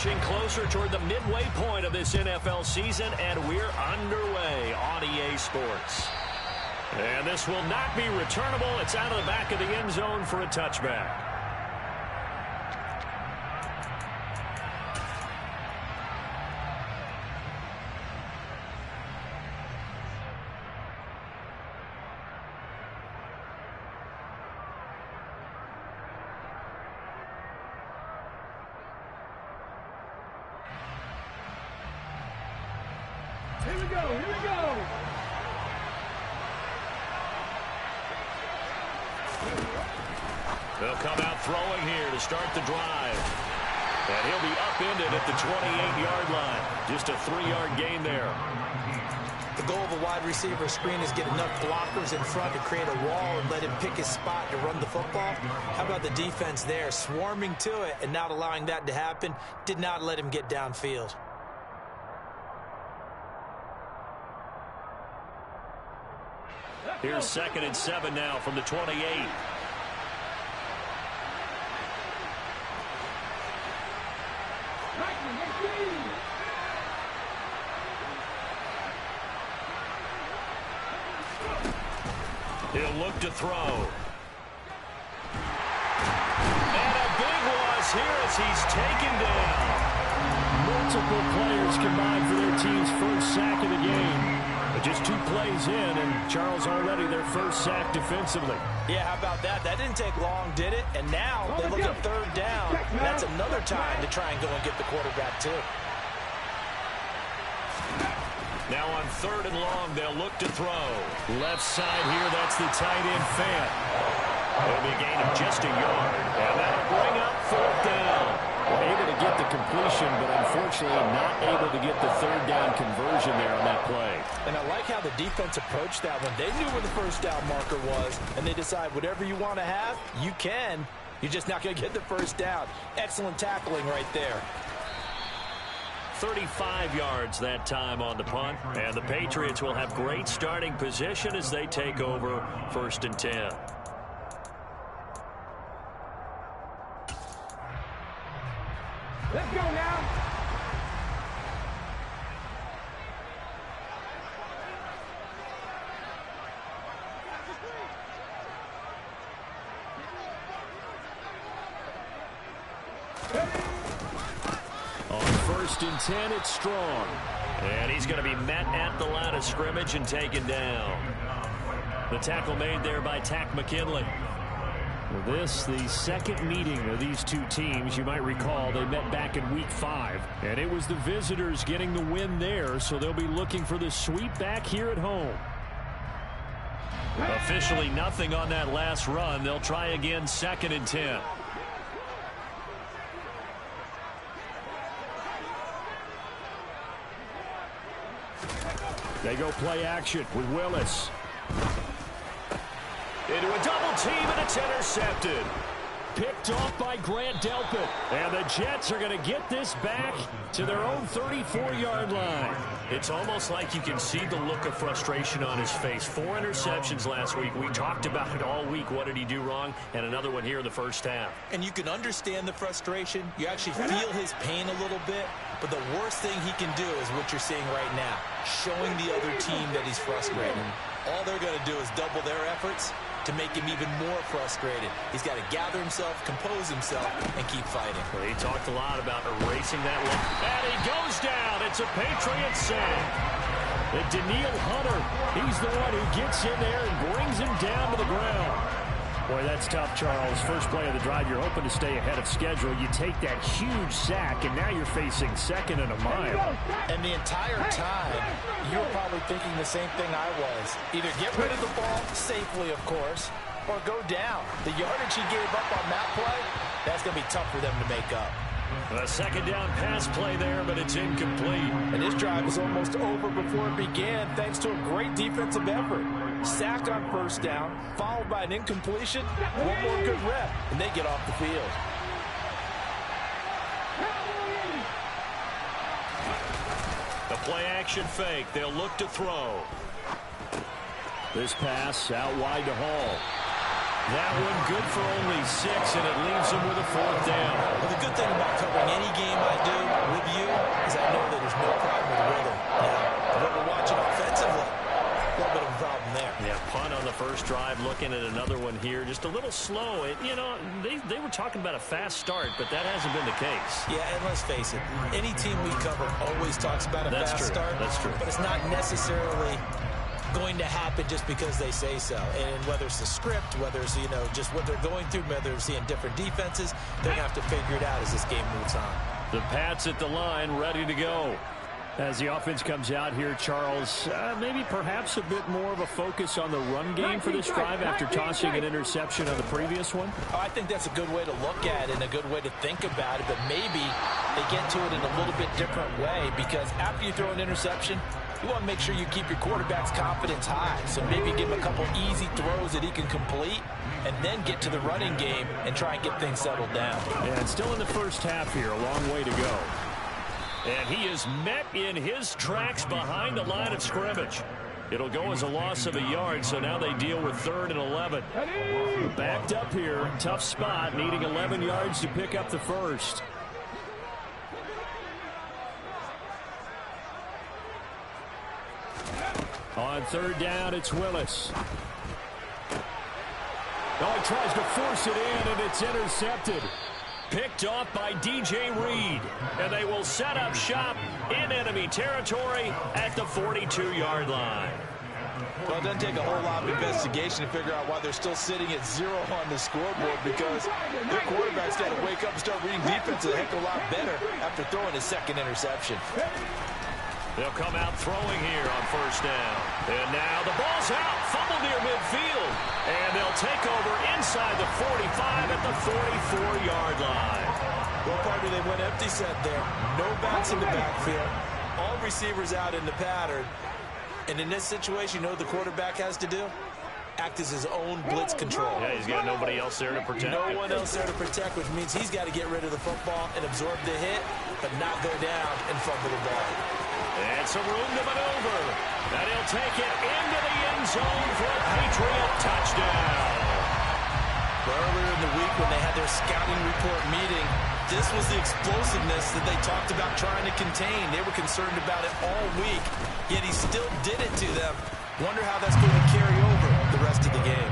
inching closer toward the midway point of this NFL season, and we're underway on EA Sports. And this will not be returnable. It's out of the back of the end zone for a touchback. Here we go. They'll come out throwing here to start the drive. And he'll be upended at the 28-yard line. Just a 3-yard gain there. The goal of a wide receiver screen is get enough blockers in front to create a wall and let him pick his spot to run the football. How about the defense there, swarming to it and not allowing that to happen? Did not let him get downfield. Here's 2nd and 7 now from the 28. He'll look to throw. And a big loss here as he's taken down. Multiple players combined for their team's first sack of the game. But just 2 plays in, and Charles already their first sack defensively. Yeah, how about that? That didn't take long, did it? And now they look at 3rd down. That's another time to try and go and get the quarterback, too. Now on 3rd and long, they'll look to throw. Left side here, that's the tight end Fant. It'll be a gain of just a yard, and that'll bring up 4th down. Able to get the completion, but unfortunately not able to get the 3rd down conversion there on that play. And I like how the defense approached that one. They knew where the 1st down marker was, and they decide whatever you want to have, you can. You're just not going to get the 1st down. Excellent tackling right there. 35 yards that time on the punt, and the Patriots will have great starting position as they take over 1st and 10. Let's go now. On 1st and 10, it's Strong. And he's going to be met at the line of scrimmage and taken down. The tackle made there by Takk McKinley. Well, this, the 2nd meeting of these 2 teams. You might recall they met back in Week 5. And it was the visitors getting the win there, so they'll be looking for the sweep back here at home. Officially nothing on that last run. They'll try again 2nd and 10. They go play action with Willis. Into a double team, and it's intercepted. Picked off by Grant Delpit. And the Jets are going to get this back to their own 34-yard line. It's almost like you can see the look of frustration on his face. 4 interceptions last week. We talked about it all week. What did he do wrong? And another one here in the first half. And you can understand the frustration. You actually feel his pain a little bit. But the worst thing he can do is what you're seeing right now, showing the other team that he's frustrated. All they're going to do is double their efforts to make him even more frustrated. He's got to gather himself, compose himself, and keep fighting. Well, he talked a lot about erasing that one. And he goes down. It's a Patriot sack. And Danielle Hunter, he's the one who gets in there and brings him down to the ground. Boy, that's tough, Charles. First play of the drive, you're hoping to stay ahead of schedule. You take that huge sack, and now you're facing 2nd and a mile. And the entire time, you were probably thinking the same thing I was. Either get rid of the ball safely, of course, or go down. The yardage he gave up on that play, that's going to be tough for them to make up. A 2nd down pass play there, but it's incomplete. And this drive was almost over before it began, thanks to a great defensive effort. Sack on 1st down, followed by an incompletion. One more good rep, and they get off the field. The play-action fake. They'll look to throw. This pass out wide to Hall. That one good for only 6, and it leaves them with a 4th down. Well, the good thing about covering any game I do with you is I know that there's no problem with rhythm. Now, when we're watching offensively, a little bit of a problem there. Yeah, punt on the first drive, looking at another one here. Just a little slow. You know, they were talking about a fast start, but that hasn't been the case. Yeah, and let's face it, any team we cover always talks about a fast start. That's true. But it's not necessarily going to happen just because they say so. And whether it's the script, whether it's, you know, just what they're going through, whether it's seeing different defenses, they're going to have to figure it out as this game moves on. The Pats at the line, ready to go. As the offense comes out here, Charles, maybe perhaps a bit more of a focus on the run game for this drive after tossing an interception on the previous one? Oh, I think that's a good way to look at it and a good way to think about it, but maybe they get to it in a little bit different way, because after you throw an interception, you want to make sure you keep your quarterback's confidence high. So maybe give him a couple easy throws that he can complete and then get to the running game and try and get things settled down. And still in the first half here, a long way to go. And he is met in his tracks behind the line of scrimmage. It'll go as a loss of a yard, so now they deal with 3rd and 11. Backed up here, tough spot, needing 11 yards to pick up the first. On 3rd down, it's Willis. Oh, he tries to force it in, and it's intercepted. Picked off by DJ Reed. And they will set up shop in enemy territory at the 42-yard line. Well, it doesn't take a whole lot of investigation to figure out why they're still sitting at 0 on the scoreboard, because their quarterback's got to wake up and start reading defense a heck of a lot better after throwing his 2nd interception. They'll come out throwing here on 1st down. And now the ball's out. Fumble near midfield. And they'll take over inside the 45 at the 44-yard line. Well, partner, they went empty set there. No backs in the backfield. All receivers out in the pattern. And in this situation, you know what the quarterback has to do? Act as his own blitz control. Yeah, he's got nobody else there to protect. No one else there to protect, which means he's got to get rid of the football and absorb the hit, but not go down and fumble the ball. And some room to maneuver. And he'll take it into the end zone for a Patriot touchdown. Earlier in the week when they had their scouting report meeting, this was the explosiveness that they talked about trying to contain. They were concerned about it all week, yet he still did it to them. Wonder how that's going to carry over the rest of the game.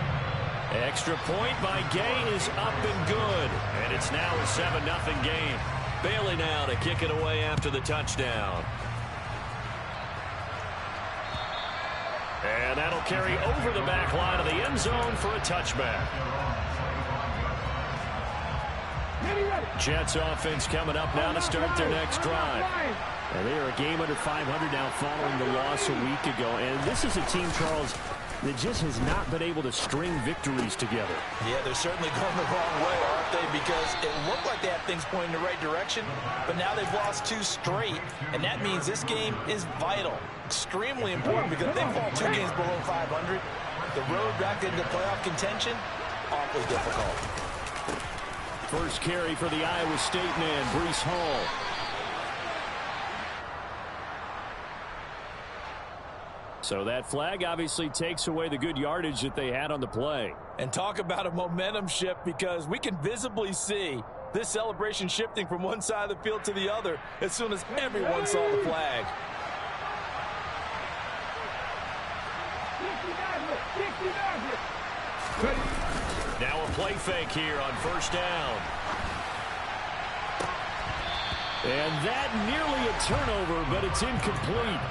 Extra point by Gay is up and good. And it's now a 7-0 game. Bailey now to kick it away after the touchdown. And that'll carry over the back line of the end zone for a touchback. Jets offense coming up now to start their next drive. And they are a game under 500 now following the loss a week ago. And this is a team, Charles, that just has not been able to string victories together. Yeah, they're certainly going the wrong way, aren't they? Because it looked like they had things pointing in the right direction, but now they've lost 2 straight, and that means this game is vital, extremely important, because if they fall 2 games below 500, the road back into playoff contention, awfully difficult. First carry for the Iowa State man, Breece Hall. So that flag obviously takes away the good yardage that they had on the play. And talk about a momentum shift, because we can visibly see this celebration shifting from one side of the field to the other as soon as everyone saw the flag. Now a play fake here on 1st down. And that nearly a turnover, but it's incomplete.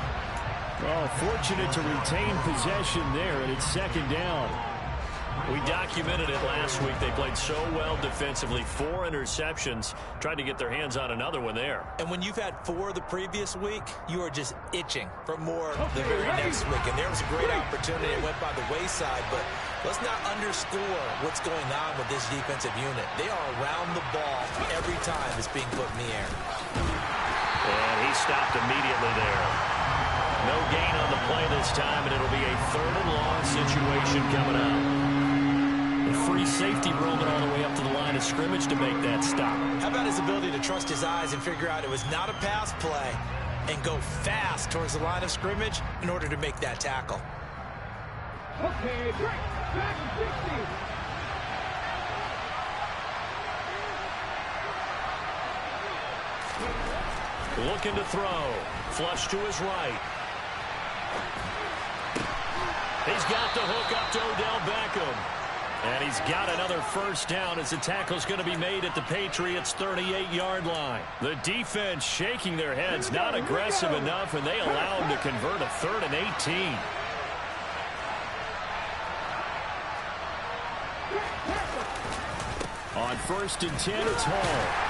Oh, fortunate to retain possession there, and it's 2nd down. We documented it last week. They played so well defensively. 4 interceptions. Tried to get their hands on another one there. And when you've had 4 the previous week, you are just itching for more the very next week. And there was a great opportunity. It went by the wayside, but let's not underscore what's going on with this defensive unit. They are around the ball every time it's being put in the air. And he stopped immediately there. No gain on the play this time, and it'll be a 3rd and long situation coming up. Free safety roaming all the way up to the line of scrimmage to make that stop. How about his ability to trust his eyes and figure out it was not a pass play and go fast towards the line of scrimmage in order to make that tackle? Okay, great. Back to 60. Looking to throw. Flush to his right. He's got the hook up to Odell Beckham. And he's got another first down as the tackle's going to be made at the Patriots' 38-yard line. The defense shaking their heads, not aggressive enough, and they allow him to convert a 3rd and 18. On 1st and 10, it's Hall.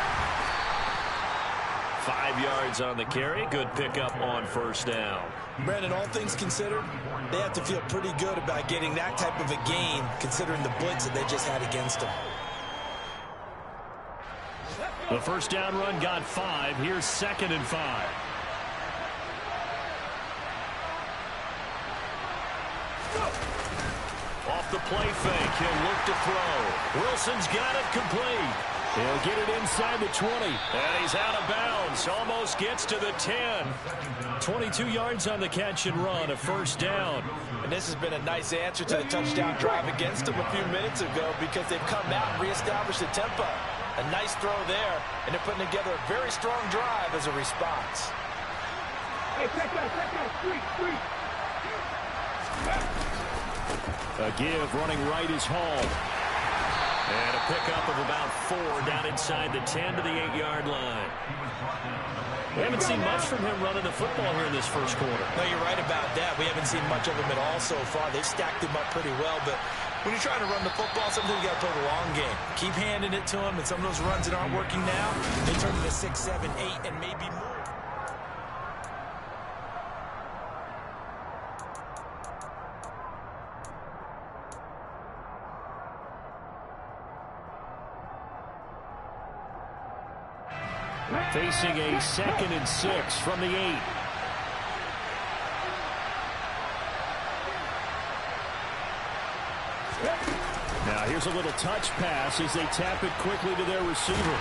5 yards on the carry. Good pickup on first down. Brandon, all things considered, they have to feel pretty good about getting that type of a gain considering the blitz that they just had against them. The first down run got 5. Here's 2nd and 5. Off the play fake, he'll look to throw. Wilson's got it complete. He'll get it inside the 20. And he's out of bounds. Almost gets to the 10. 22 yards on the catch and run, a first down. And this has been a nice answer to the touchdown drive against them a few minutes ago because they've come out and reestablished the tempo. A nice throw there, and they're putting together a very strong drive as a response. Hey, check that, street. A give running right is Hall. And a pickup of about 4 down inside the 10 to the 8-yard line. We haven't seen much from him running the football here in this first quarter. No, you're right about that. We haven't seen much of him at all so far. They've stacked him up pretty well, but when you're trying to run the football, sometimes you got to play the long game. Keep handing it to him, and some of those runs that aren't working now, they turn into 6, 7, 8, and maybe more. Facing a 2nd and 6 from the 8. Now here's a little touch pass as they tap it quickly to their receiver.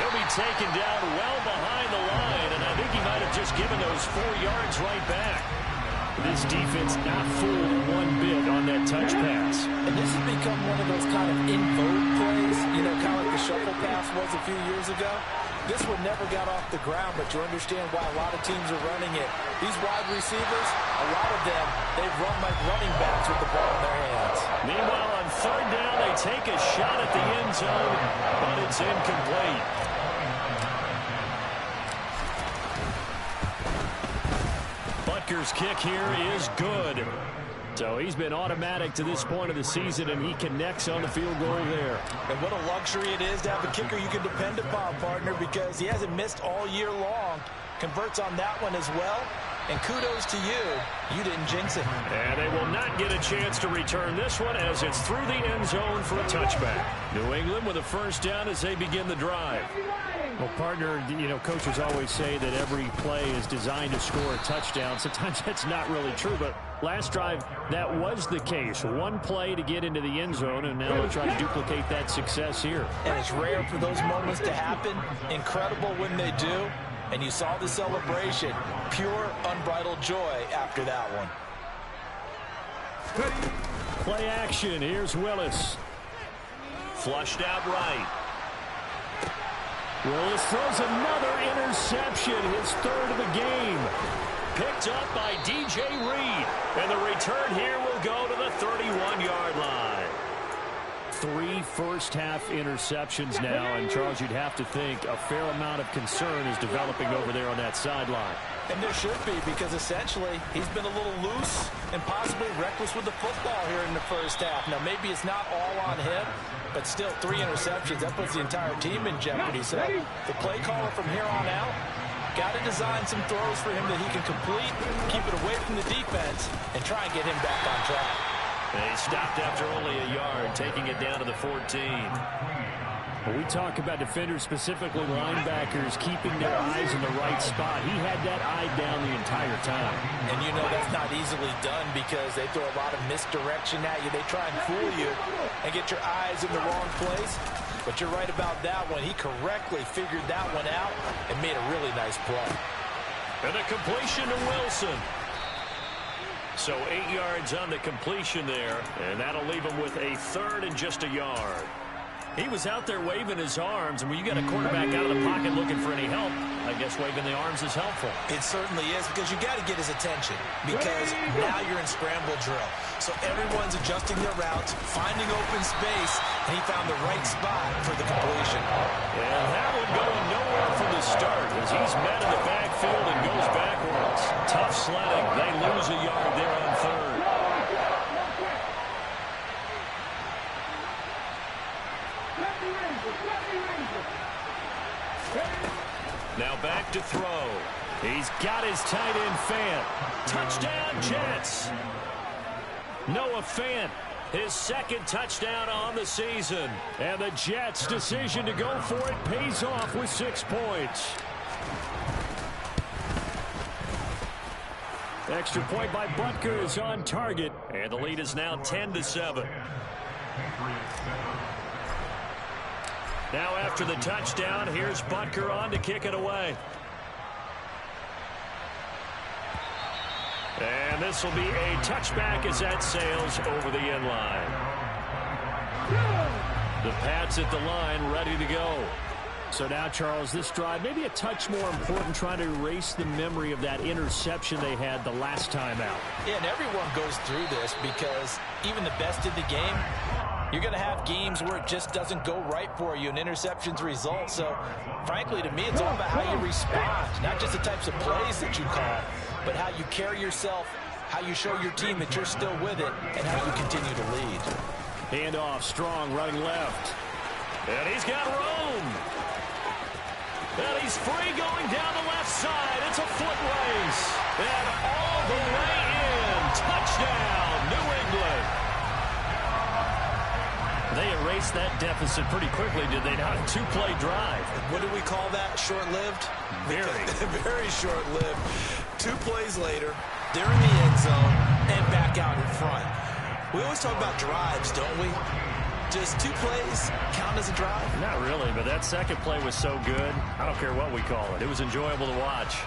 He'll be taken down well behind the line, and I think he might have just given those 4 yards right back. This defense not fooled one bit on that touch pass. And this has become one of those kind of in vogue plays, you know, kind of like the shuffle pass was a few years ago. This one never got off the ground, but you understand why a lot of teams are running it. These wide receivers, a lot of them, they run like running backs with the ball in their hands. Meanwhile, on 3rd down, they take a shot at the end zone, but it's incomplete. Butker's kick here is good. So he's been automatic to this point of the season, and he connects on the field goal there. And what a luxury it is to have a kicker you can depend upon, partner, because he hasn't missed all year long. Converts on that one as well. And kudos to you. You didn't jinx it. And they will not get a chance to return this one as it's through the end zone for a touchback. New England with a first down as they begin the drive. Well, partner, you know, coaches always say that every play is designed to score a touchdown. Sometimes that's not really true, but last drive, that was the case. One play to get into the end zone, and now they'll try to duplicate that success here. And it's rare for those moments to happen. Incredible when they do. And you saw the celebration. Pure, unbridled joy after that one. Play action. Here's Willis. Flushed out right. Willis throws another interception, his 3rd of the game. Picked up by DJ Reed. And the return here will go to the 31-yard line. 3 first-half interceptions now, and Charles, you'd have to think a fair amount of concern is developing over there on that sideline. And there should be, because essentially he's been a little loose and possibly reckless with the football here in the first half. Now, maybe it's not all on him, but still 3 interceptions. That puts the entire team in jeopardy. So the play caller from here on out got to design some throws for him that he can complete, keep it away from the defense, and try and get him back on track. They stopped after only a yard, taking it down to the 14. When we talk about defenders, specifically linebackers, keeping their eyes in the right spot, he had that eye down the entire time. And you know that's not easily done because they throw a lot of misdirection at you. They try and fool you and get your eyes in the wrong place. But you're right about that one. He correctly figured that one out and made a really nice play. And a completion to Wilson. So 8 yards on the completion there, and that'll leave him with a 3rd and just a yard. He was out there waving his arms, and when you got a quarterback out of the pocket looking for any help, I guess waving the arms is helpful. It certainly is, because you got to get his attention, because now you're in scramble drill. So everyone's adjusting their routes, finding open space, and he found the right spot for the completion. And that one going nowhere from the start as he's met in the backfield and goes backwards. Tough sledding. They lose a yard there on third. Now back to throw. He's got his tight end Fant. Touchdown, Jets. Noah Fant, his second touchdown on the season. And the Jets' decision to go for it pays off with 6 points. Extra point by Butker is on target. And the lead is now 10-7. Now after the touchdown, here's Butker on to kick it away. And this will be a touchback as that sails over the end line. The Pats at the line ready to go. So now, Charles, this drive maybe a touch more important, trying to erase the memory of that interception they had the last time out. Yeah, and everyone goes through this because even the best in the game, you're going to have games where it just doesn't go right for you, and interceptions result. So, frankly, to me, it's all about how you respond, not just the types of plays that you call, but how you carry yourself, how you show your team that you're still with it, and how you continue to lead. Handoff, Strong running left. And he's got room. And he's free going down the left side. It's a foot race. And all the way in. Touchdown, New England. They erased that deficit pretty quickly, did they not? A 2-play drive. What do we call that? Short-lived? Very. Very short-lived. 2 plays later, they're in the end zone and back out in front. We always talk about drives, don't we? Does 2 plays count as a drive? Not really, but that second play was so good. I don't care what we call it. It was enjoyable to watch.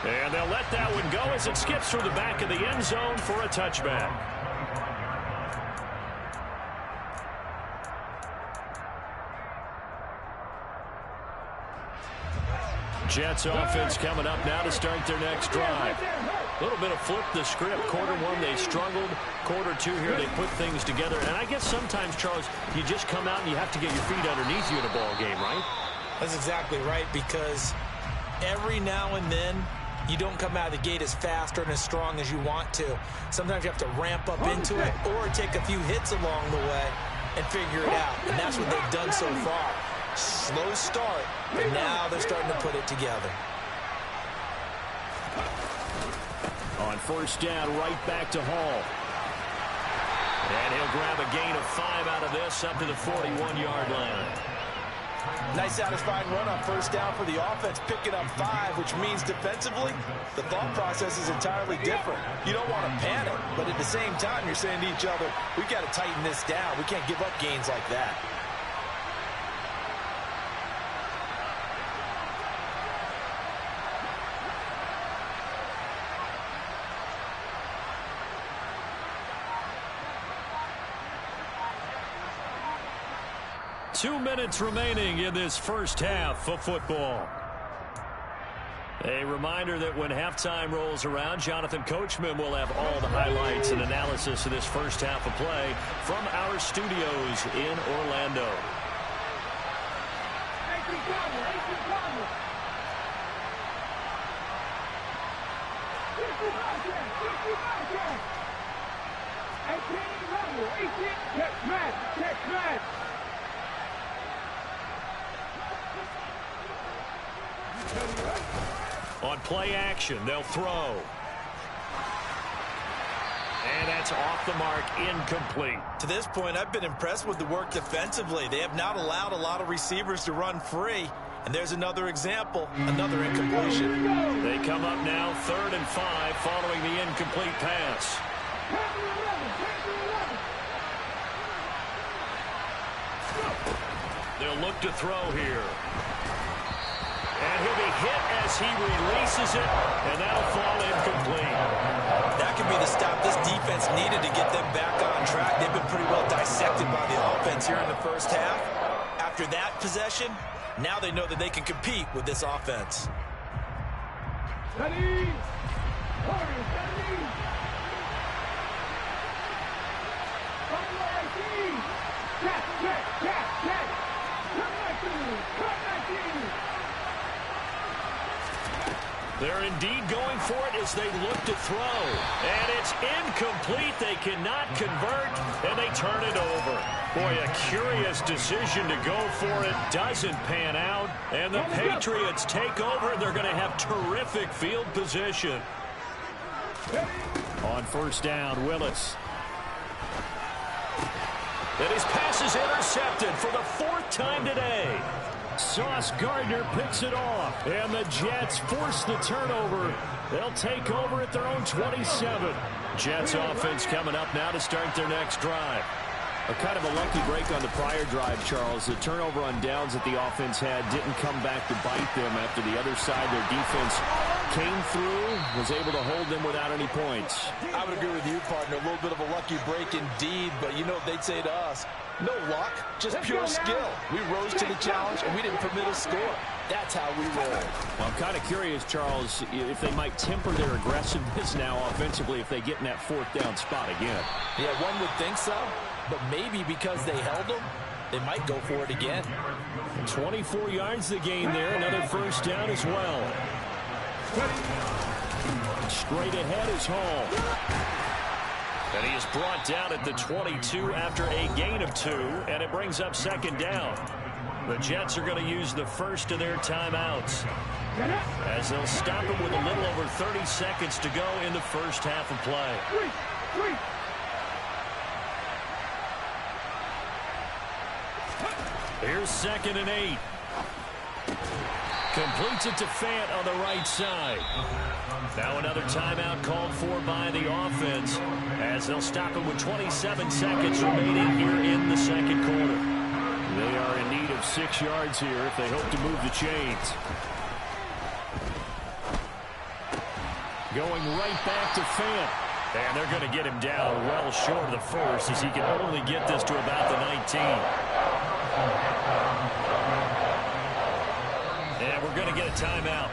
And they'll let that one go as it skips through the back of the end zone for a touchback. Jets offense coming up now to start their next drive. A little bit of flip the script. Quarter 1, they struggled. Quarter 2 here, they put things together. And I guess sometimes, Charles, you just come out and you have to get your feet underneath you in a ball game, right? That's exactly right, because every now and then, you don't come out of the gate as fast or as strong as you want to. Sometimes you have to ramp up into it or take a few hits along the way and figure it out. And that's what they've done so far. Slow start, but now they're starting to put it together. On first down, right back to Hall. And he'll grab a gain of 5 out of this up to the 41-yard line. Nice satisfying run on first down for the offense, picking up 5, which means defensively, the thought process is entirely different. You don't want to panic, but at the same time, you're saying to each other, we've got to tighten this down. We can't give up gains like that. Two minutes remaining in this first half of football. A reminder that when halftime rolls around, Jonathan Coachman will have all the highlights and analysis of this first half of play from our studios in Orlando. On play action, they'll throw. And that's off the mark, incomplete. To this point, I've been impressed with the work defensively. They have not allowed a lot of receivers to run free. And there's another example, another incompletion. They come up now 3rd and 5 following the incomplete pass. They'll look to throw here. And he'll be hit as he releases it, and that'll fall incomplete. That could be the stop this defense defense needed to get them back on track. They've been pretty well dissected by the offense here in the first half. After that possession, now they know that they can compete with this offense. Ready? Order, ready? They're indeed going for it as they look to throw. And it's incomplete. They cannot convert, and they turn it over. Boy, a curious decision to go for it. Doesn't pan out. And the Patriots take over, and they're going to have terrific field position. On first down, Willis. And his pass is intercepted for the 4th time today. Sauce Gardner picks it off, and the Jets force the turnover. They'll take over at their own 27. Jets offense coming up now to start their next drive. A kind of a lucky break on the prior drive, Charles. The turnover on downs that the offense had didn't come back to bite them after the other side. Their defense came through, was able to hold them without any points. I would agree with you, partner. A little bit of a lucky break indeed, but you know what they'd say to us? No luck, just pure skill. We rose to the challenge, and we didn't permit a score. That's how we roll. Well, I'm kind of curious, Charles, if they might temper their aggressiveness now offensively if they get in that 4th down spot again. Yeah, one would think so, but maybe because they held them, they might go for it again. 24 yards the gain there. Another first down as well. Straight ahead is Hall. And he is brought down at the 22 after a gain of 2, and it brings up 2nd down. The Jets are going to use the first of their timeouts as they'll stop him with a little over 30 seconds to go in the first half of play. Here's 2nd and 8. Completes it to Fant on the right side. Now another timeout called for by the offense as they'll stop him with 27 seconds remaining here in the 2nd quarter. They are in need of 6 yards here if they hope to move the chains. Going right back to Fant. And they're going to get him down well short of the first as he can only get this to about the 19. And we're going to get a timeout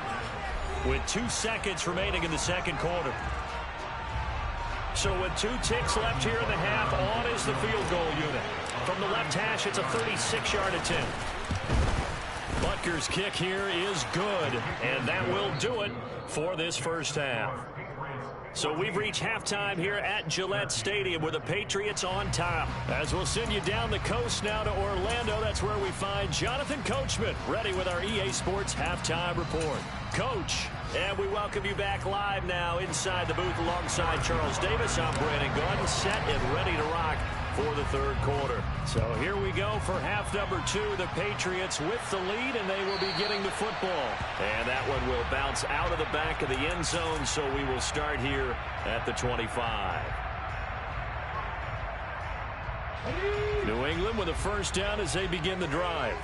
with 2 seconds remaining in the 2nd quarter. So with 2 ticks left here in the half, on is the field goal unit. From the left hash, it's a 36-yard attempt. Butker's kick here is good, and that will do it for this first half. So we've reached halftime here at Gillette Stadium with the Patriots on top. As we'll send you down the coast now to Orlando, that's where we find Jonathan Coachman ready with our EA Sports halftime report. Coach, and we welcome you back live now inside the booth alongside Charles Davis. I'm Brandon Gaudin, set and ready to rock for the 3rd quarter. So here we go for half number 2. The Patriots with the lead, and they will be getting the football. And that one will bounce out of the back of the end zone, so we will start here at the 25. New England with a first down as they begin the drive.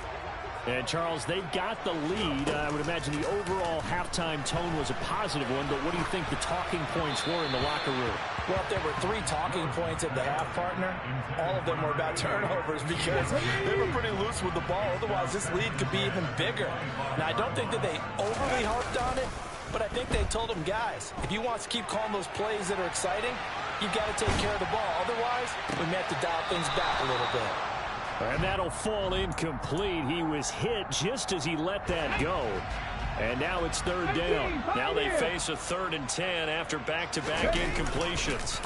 And, Charles, they've got the lead. I would imagine the overall halftime tone was a positive one, but what do you think the talking points were in the locker room? Well, if there were 3 talking points at the half, partner, all of them were about turnovers because they were pretty loose with the ball. Otherwise, this lead could be even bigger. Now, I don't think that they overly harped on it, but I think they told them, guys, if you want to keep calling those plays that are exciting, you've got to take care of the ball. Otherwise, we may have to dial things back a little bit. And that'll fall incomplete. He was hit just as he let that go. And now it's 3rd down. Now they face a 3rd and 10 after back-to-back incompletions.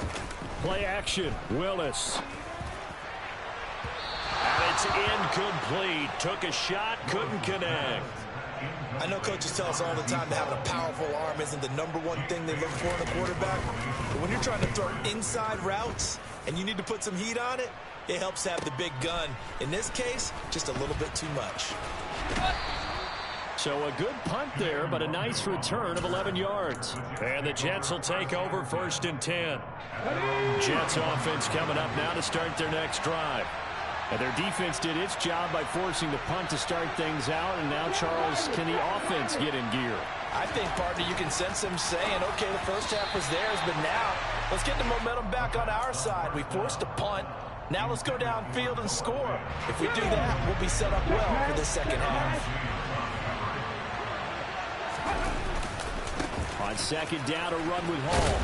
Play action. Willis. And it's incomplete. Took a shot, couldn't connect. I know coaches tell us all the time that having a powerful arm isn't the #1 thing they look for in a quarterback. But when you're trying to throw inside routes and you need to put some heat on it, it helps have the big gun. In this case, just a little bit too much. So a good punt there, but a nice return of 11 yards. And the Jets will take over 1st and 10. Jets offense coming up now to start their next drive. And their defense did its job by forcing the punt to start things out. And now, Charles, can the offense get in gear? I think, partner, you can sense them saying, okay, the first half was theirs, but now Let's get the momentum back on our side. We forced a punt. Now let's go downfield and score. If we do that, we'll be set up well for the second half. On second down, a run with Hall.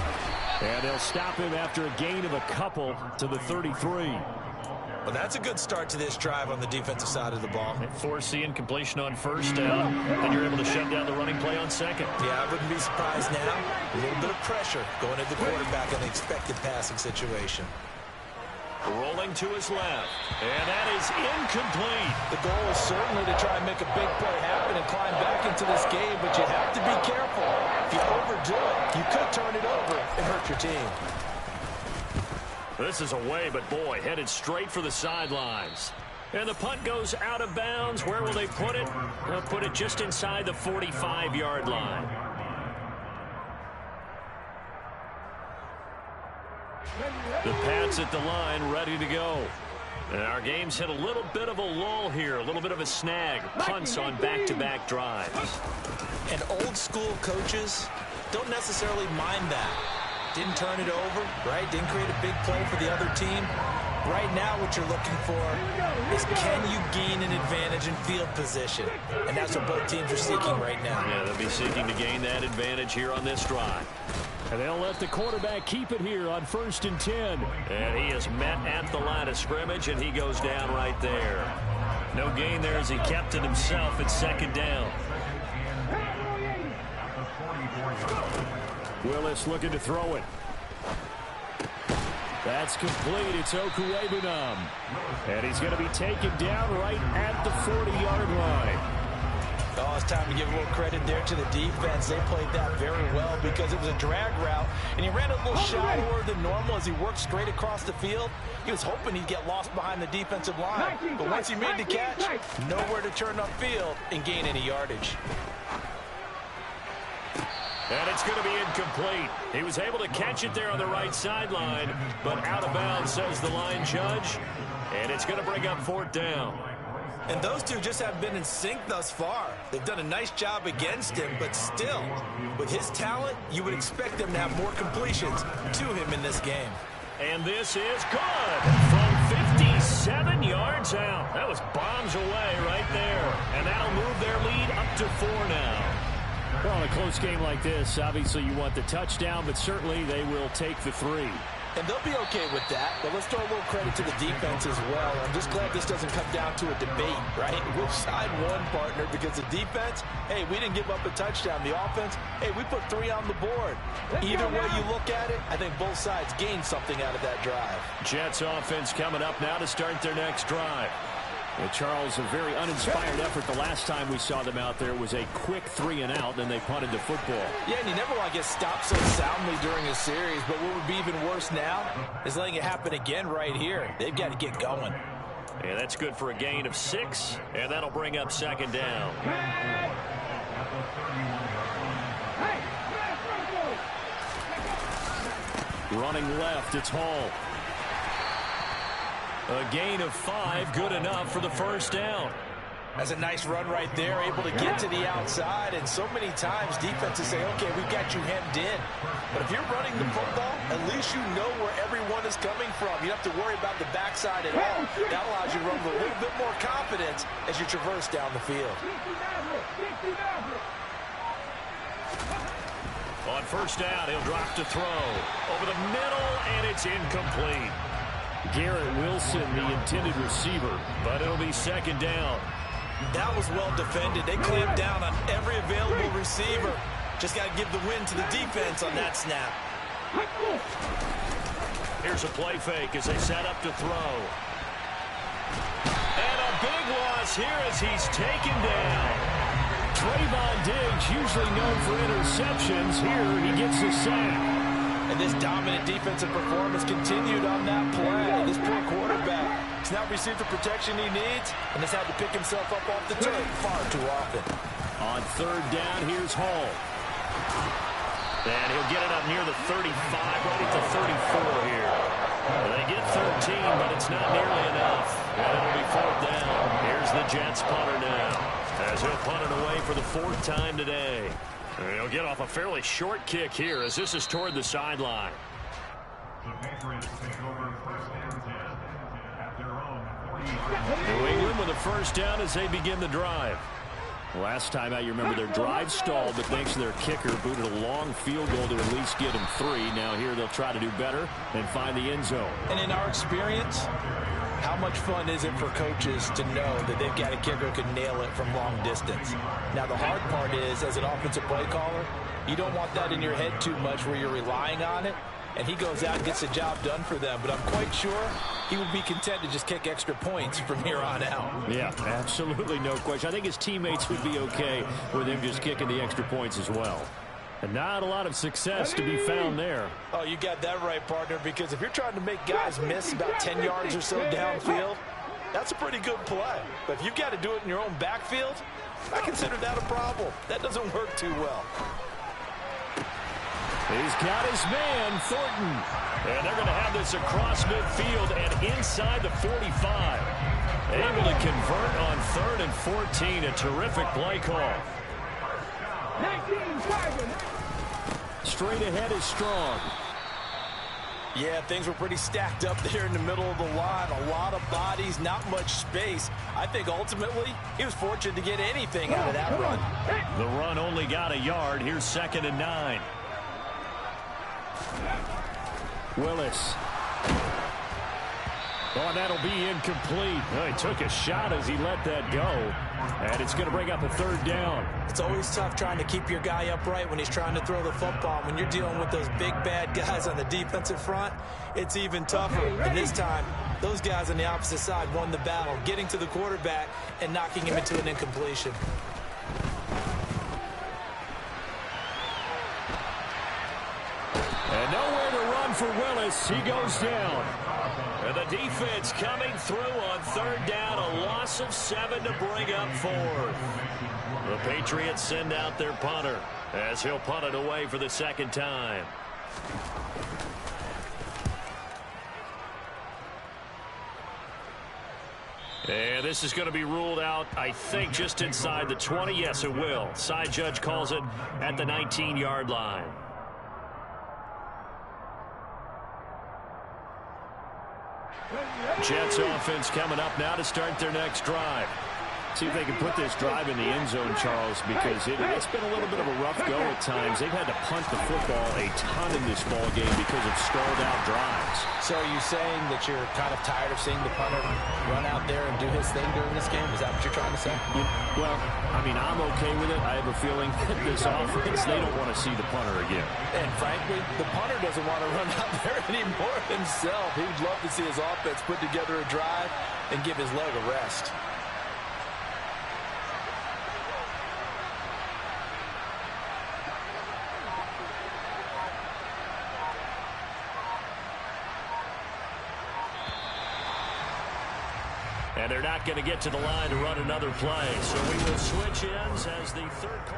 And they'll stop him after a gain of a couple to the 33. Well, that's a good start to this drive on the defensive side of the ball. Force the incompletion on first down, and you're able to shut down the running play on second. Yeah, I wouldn't be surprised now. A little bit of pressure going at the quarterback in the expected passing situation. Rolling to his left, and that is incomplete. The goal is certainly to try and make a big play happen and climb back into this game, but you have to be careful. If you overdo it, you could turn it over and hurt your team. This is away, but boy, headed straight for the sidelines. And the punt goes out of bounds. Where will they put it? They'll put it just inside the 45-yard line. The Pats at the line, ready to go. And our game's hit a little bit of a lull here, a little bit of a snag. Punts on back-to-back drives. And old-school coaches don't necessarily mind that. Didn't turn it over, right? Didn't create a big play for the other team. Right now what you're looking for is can you gain an advantage in field position? And that's what both teams are seeking right now. Yeah, they'll be seeking to gain that advantage here on this drive. And they'll let the quarterback keep it here on 1st and 10. And he is met at the line of scrimmage, and he goes down right there. No gain there as he kept it himself at second down. Willis looking to throw it. That's complete. It's Okuwebunam. And he's going to be taken down right at the 40-yard line. Oh, it's time to give a little credit there to the defense. They played that very well because it was a drag route, and he ran a little shallower than normal as he worked straight across the field. He was hoping he'd get lost behind the defensive line, but once he made the catch, nowhere to turn upfield and gain any yardage. And it's going to be incomplete. He was able to catch it there on the right sideline, but out of bounds, says the line judge. And it's going to bring up 4th down. And those two just haven't been in sync thus far. They've done a nice job against him, but still, with his talent, you would expect them to have more completions to him in this game. And this is good from 57 yards out. That was bombs away right there. And that'll move their lead up to 4 now. Well, in a close game like this, obviously you want the touchdown, but certainly they will take the 3. And they'll be okay with that, but let's throw a little credit to the defense as well. I'm just glad this doesn't come down to a debate, right? Which side won, partner? Because the defense, hey, we didn't give up a touchdown. The offense, hey, we put 3 on the board. Either way you look at it, I think both sides gained something out of that drive. Jets offense coming up now to start their next drive. Well, Charles, a very uninspired effort. The last time we saw them out there was a quick 3 and out, then they punted the football. Yeah, and you never want to get stopped so soundly during a series, but what would be even worse now is letting it happen again right here. They've got to get going. Yeah, that's good for a gain of 6, and that'll bring up 2nd down. Running left, it's Hall. A gain of 5, good enough for the 1st down. That's a nice run right there, able to get to the outside. And so many times defenses say, okay, we've got you hemmed in. But if you're running the football, at least you know where everyone is coming from. You don't have to worry about the backside at all. That allows you to run with a little bit more confidence as you traverse down the field. On 1st down, he'll drop to throw. Over the middle, and it's incomplete. Garrett Wilson, the intended receiver, but it'll be 2nd down. That was well defended. They clamped down on every available receiver. Just got to give the win to the defense on that snap. Here's a play fake as they set up to throw. And a big loss here as he's taken down. Trayvon Diggs, usually known for interceptions. Here he gets a sack. And this dominant defensive performance continued on that play. This poor quarterback has not received the protection he needs and has had to pick himself up off the turf far too often. On 3rd down, here's Hall. And he'll get it up near the 35, right at the 34 here. Well, they get 13, but it's not nearly enough. And it'll be 4th down. Here's the Jets punter now, as he'll punt it away for the 4th time today. And he'll get off a fairly short kick here as this is toward the sideline. New England with a first down as they begin the drive. Last time out, you remember their drive stalled, but thanks to their kicker, booted a long field goal to at least get them 3. Now here they'll try to do better and find the end zone. And in our experience, how much fun is it for coaches to know that they've got a kicker who can nail it from long distance? Now, the hard part is, as an offensive play caller, you don't want that in your head too much where you're relying on it, and he goes out and gets the job done for them. But I'm quite sure he would be content to just kick extra points from here on out. Yeah, absolutely no question. I think his teammates would be okay with him just kicking the extra points as well. And not a lot of success to be found there. Oh, you got that right, partner, because if you're trying to make guys miss about 10 yards or so downfield, that's a pretty good play. But if you've got to do it in your own backfield, I consider that a problem. That doesn't work too well. He's got his man, Thornton. And they're going to have this across midfield and inside the 45. Able to convert on 3rd and 14. A terrific play call. 19 Tigers. Straight ahead is Strong. Yeah, things were pretty stacked up there in the middle of the line. A lot of bodies, not much space. I think ultimately he was fortunate to get anything out of that run. The run only got a yard. Here's 2nd and 9. Willis. Oh, and that'll be incomplete. Oh, he took a shot as he let that go. And it's going to bring up a 3rd down. It's always tough trying to keep your guy upright when he's trying to throw the football. When you're dealing with those big, bad guys on the defensive front, it's even tougher. And this time, those guys on the opposite side won the battle, getting to the quarterback and knocking him into an incompletion. And nowhere to run for Willis. He goes down. And the defense coming through on 3rd down. A loss of 7 to bring up 4th. The Patriots send out their punter as he'll punt it away for the 2nd time. And this is going to be ruled out, I think, just inside the 20. Yes, it will. Side judge calls it at the 19-yard line. Jets offense coming up now to start their next drive. See if they can put this drive in the end zone, Charles, because it's been a little bit of a rough go at times. They've had to punt the football a ton in this ball game because of stalled out drives. So are you saying that you're kind of tired of seeing the punter run out there and do his thing during this game? Is that what you're trying to say? Well, I mean, I'm okay with it. I have a feeling that this offense, they don't want to see the punter again. And frankly, the punter doesn't want to run out there anymore himself. He would love to see his offense put together a drive and give his leg a rest. And they're not going to get to the line to run another play. So we will switch ends as the 3rd call.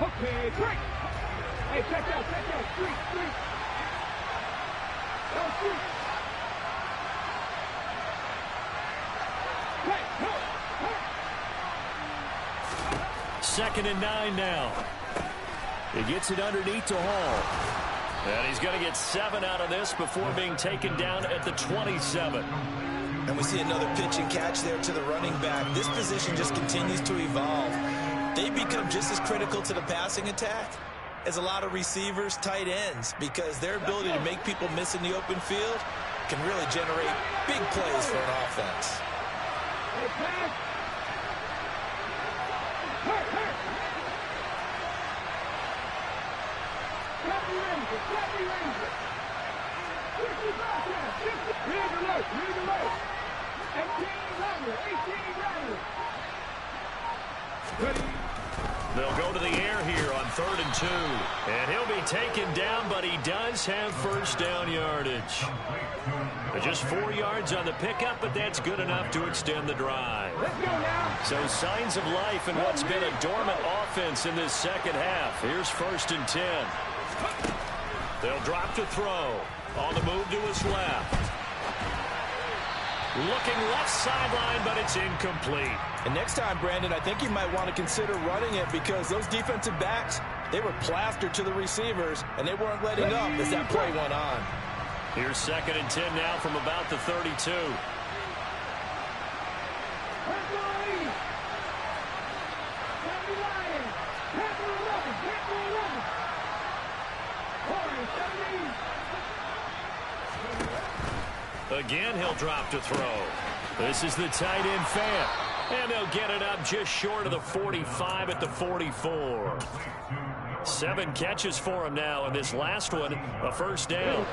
Okay, break. Hey, check out. Street. Go, street. Second and 9 now. He gets it underneath to Hall. And he's going to get 7 out of this before being taken down at the 27. And we see another pitch and catch there to the running back. This position just continues to evolve. They become just as critical to the passing attack as a lot of receivers, tight ends, because their ability to make people miss in the open field can really generate big plays for an offense. They'll go to the air here on 3rd and 2. And he'll be taken down, but he does have first down yardage. Just 4 yards on the pickup, but that's good enough to extend the drive. So signs of life in what's been a dormant offense in this second half. Here's 1st and 10. They'll drop to throw. On the move to his left. Looking left sideline, but it's incomplete. And next time, Brandon, I think you might want to consider running it because those defensive backs, they were plastered to the receivers, and they weren't letting up as that play went on. Here's 2nd and 10 now from about the 32. Again, he'll drop to throw. This is the tight end Fant. And they'll get it up just short of the 45 at the 44. 7 catches for him now, and this last one, a first down.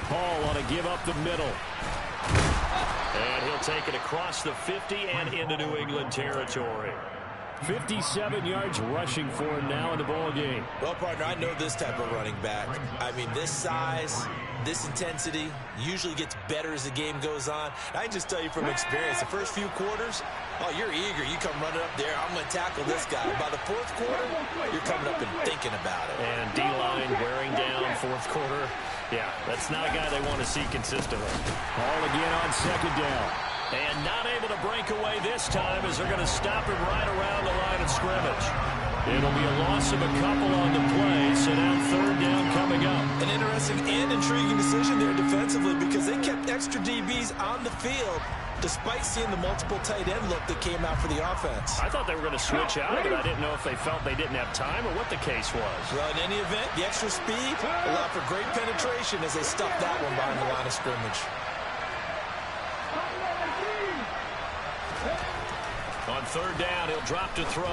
Hall on a give up the middle. And he'll take it across the 50 and into New England territory. 57 yards rushing for him now in the ball game. Well, partner, I know this type of running back. I mean, this size, this intensity usually gets better as the game goes on. I can just tell you from experience, the first few quarters, oh, you're eager. You come running up there, I'm going to tackle this guy. By the 4th quarter, you're coming up and thinking about it. And D-line wearing down 4th quarter. Yeah, that's not a guy they want to see consistently. Hall again on 2nd down. And not able to break away this time as they're going to stop him right around the line of scrimmage. It'll be a loss of a couple on the play, so now 3rd down coming up. An interesting and intriguing decision there defensively because they kept extra DBs on the field despite seeing the multiple tight end look that came out for the offense. I thought they were going to switch out of it. I didn't know if they felt they didn't have time or what the case was. Well, in any event, the extra speed allowed for great penetration as they stuffed that one behind the line of scrimmage. On 3rd down, he'll drop to throw.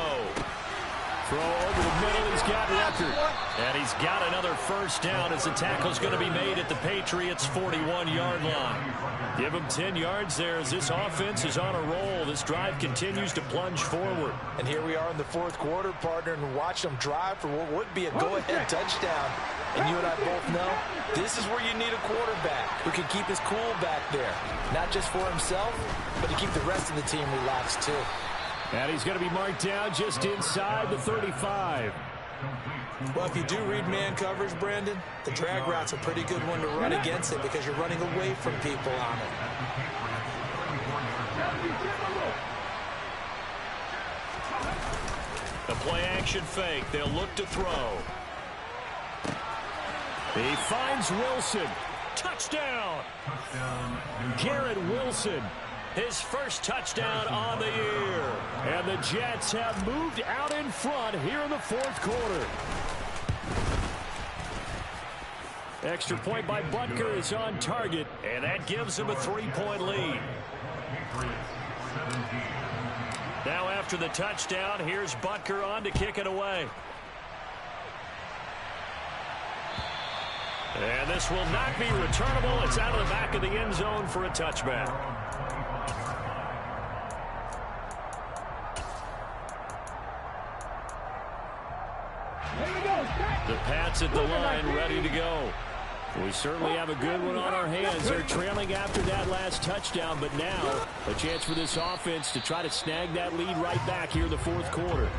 Throw over the middle, he's got Ruckert. And he's got another first down as the tackle's going to be made at the Patriots' 41-yard line. Give him 10 yards there as this offense is on a roll. This drive continues to plunge forward. And here we are in the 4th quarter, partner, and watch them drive for what would be a go-ahead touchdown. And you and I both know this is where you need a quarterback who can keep his cool back there. Not just for himself, but to keep the rest of the team relaxed too. And he's going to be marked down just inside the 35. Well, if you do read man coverage, Brandon, the drag route's a pretty good one to run against it because you're running away from people on it. The play action fake. They'll look to throw. He finds Wilson. Touchdown! Garrett Wilson. His first touchdown on the year. And the Jets have moved out in front here in the 4th quarter. Extra point by Butker is on target. And that gives him a 3-point lead. Now after the touchdown, here's Butker on to kick it away. And this will not be returnable. It's out of the back of the end zone for a touchback. The Pats at the line, ready to go. We certainly have a good one on our hands. They're trailing after that last touchdown, but now a chance for this offense to try to snag that lead right back here in the 4th quarter.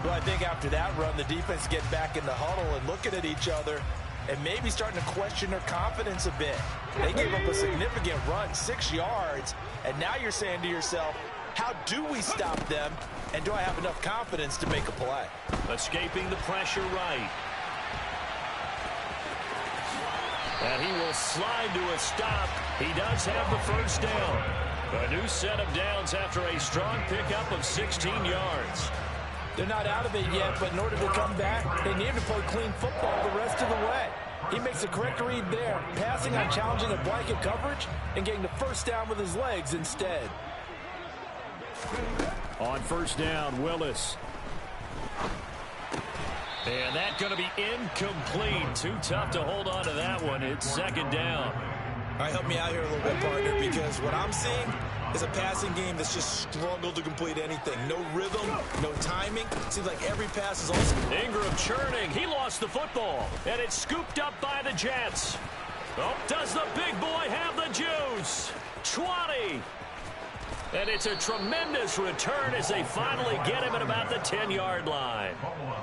Well, I think after that run, the defense get back in the huddle and looking at each other and maybe starting to question their confidence a bit. They gave up a significant run, 6 yards, and now you're saying to yourself, how do we stop them, and do I have enough confidence to make a play? Escaping the pressure right. And he will slide to a stop. He does have the first down. A new set of downs after a strong pickup of 16 yards. They're not out of it yet, but in order to come back, they need to play clean football the rest of the way. He makes the correct read there, passing on challenging a blanket coverage and getting the first down with his legs instead. On first down, Willis. And that's going to be incomplete. Too tough to hold on to that one. It's 2nd down. All right, help me out here a little bit, partner, because what I'm seeing is a passing game that's just struggled to complete anything. No rhythm, no timing. Seems like every pass is also... Ingram churning. He lost the football, and it's scooped up by the Jets. Oh, does the big boy have the juice? 20. And it's a tremendous return as they finally get him at about the 10-yard line.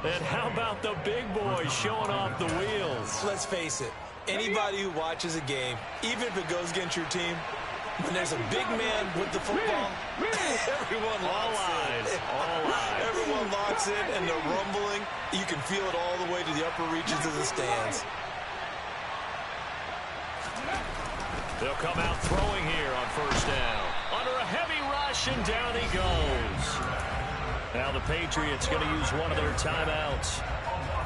And how about the big boys showing off the wheels? Let's face it, anybody who watches a game, even if it goes against your team, when there's a big man with the football, everyone locks in. All eyes. Everyone locks in, and they're rumbling. You can feel it all the way to the upper reaches of the stands. They'll come out throwing here on first down. Under a heavy rush, and down he goes. Now the Patriots going to use one of their timeouts.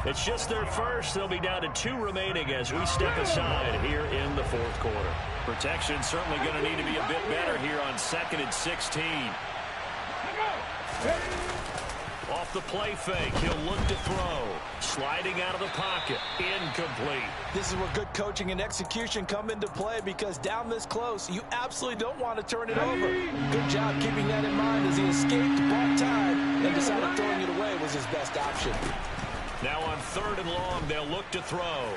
It's just their first. They'll be down to 2 remaining as we step aside here in the fourth quarter. Protection certainly going to need to be a bit better here on 2nd and 16. Off the play fake, he'll look to throw. Sliding out of the pocket, incomplete. This is where good coaching and execution come into play, because down this close, you absolutely don't want to turn it over. Good job keeping that in mind as he escaped, bought time, and decided throwing it away was his best option. Now on 3rd and long, they'll look to throw.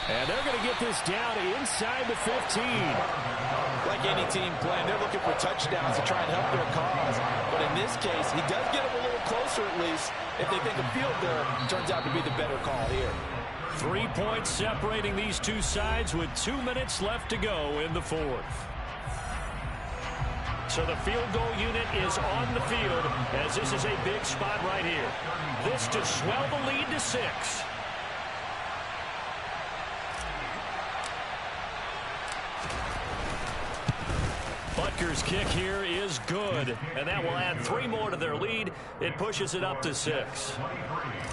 And they're going to get this down inside the 15. Like any team playing, they're looking for touchdowns to try and help their cause. But in this case, he does get them a little closer at least. If they think a field goal turns out to be the better call here. 3 points separating these two sides with 2 minutes left to go in the fourth. So the field goal unit is on the field as this is a big spot right here. This to swell the lead to 6. Butker's kick here is good, and that will add 3 more to their lead. It pushes it up to 6.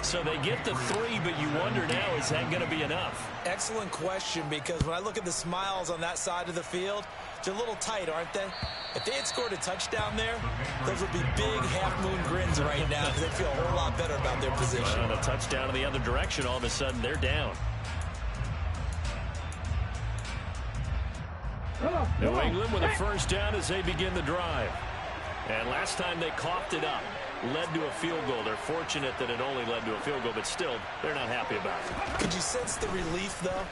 So they get the 3, but you wonder now, is that going to be enough? Excellent question, because when I look at the smiles on that side of the field, they're a little tight, aren't they? If they had scored a touchdown there, those would be big half-moon grins right now because they feel a whole lot better about their position. And a touchdown in the other direction, all of a sudden they're down. New England with a first down as they begin the drive. And last time they coughed it up, led to a field goal. They're fortunate that it only led to a field goal, but still, they're not happy about it. Could you sense the relief, though,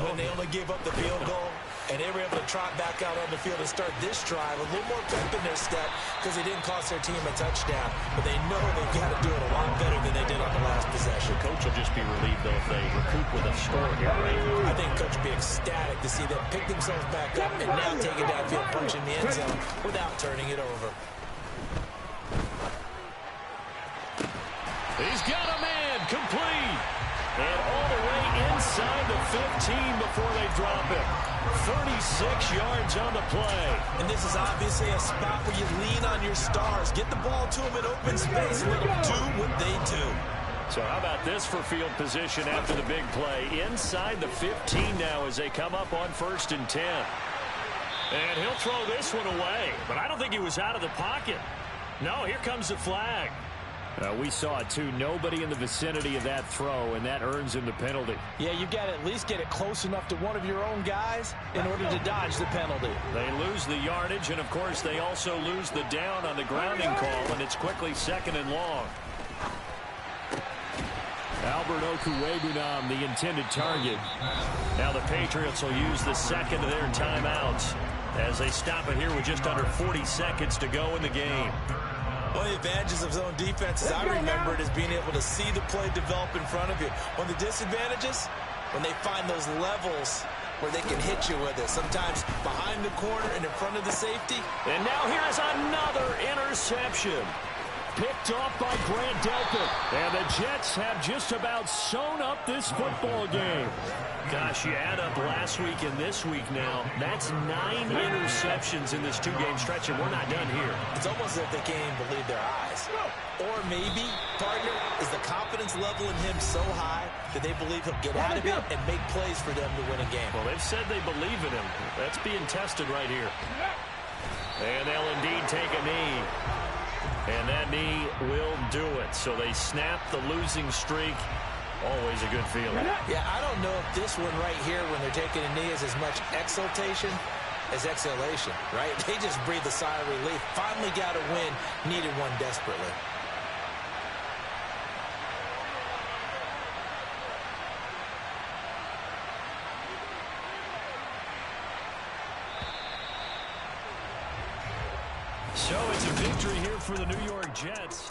when they only gave up the field goal? And they were able to trot back out on the field and start this drive a little more pep in their step because they didn't cost their team a touchdown. But they know they've got to do it a lot better than they did on the last possession. The coach will just be relieved, though, if they recoup with a score here, right? I think coach will be ecstatic to see them pick themselves back up and now take it downfield, punching the end zone without turning it over. He's got a man, complete. And all the way inside the 15 before they drop it. 36 yards on the play. And this is obviously a spot where you lean on your stars. Get the ball to them in open space. Let them do what they do. So how about this for field position after the big play? Inside the 15 now as they come up on 1st and 10. And he'll throw this one away. But I don't think he was out of the pocket. No, here comes the flag. We saw it, too. Nobody in the vicinity of that throw, and that earns him the penalty. Yeah, you've got to at least get it close enough to one of your own guys in order to dodge the penalty. They lose the yardage, and, of course, they also lose the down on the grounding call, and it's quickly 2nd and long. Albert Okwuegbunam, the intended target. Now the Patriots will use the second of their timeouts as they stop it here with just under 40 seconds to go in the game. One of the advantages of zone defense, as I remember it, is being able to see the play develop in front of you. One of the disadvantages, when they find those levels where they can hit you with it, sometimes behind the corner and in front of the safety. And now here is another interception. Picked off by Grant Delpit. And the Jets have just about sewn up this football game. Gosh, you add up last week and this week now. That's 9 interceptions in this 2-game stretch, and we're not done here. It's almost as if they can't even believe their eyes. Or maybe, partner, is the confidence level in him so high that they believe he'll get out of it and make plays for them to win a game. Well, they've said they believe in him. That's being tested right here. And they'll indeed take a knee. And that knee will do it. So they snap the losing streak. Always a good feeling. Yeah, I don't know if this one right here, when they're taking a knee, is as much exultation as exhalation, right? They just breathe a sigh of relief. Finally got a win. Needed one desperately. So it's a victory here for the New York Jets.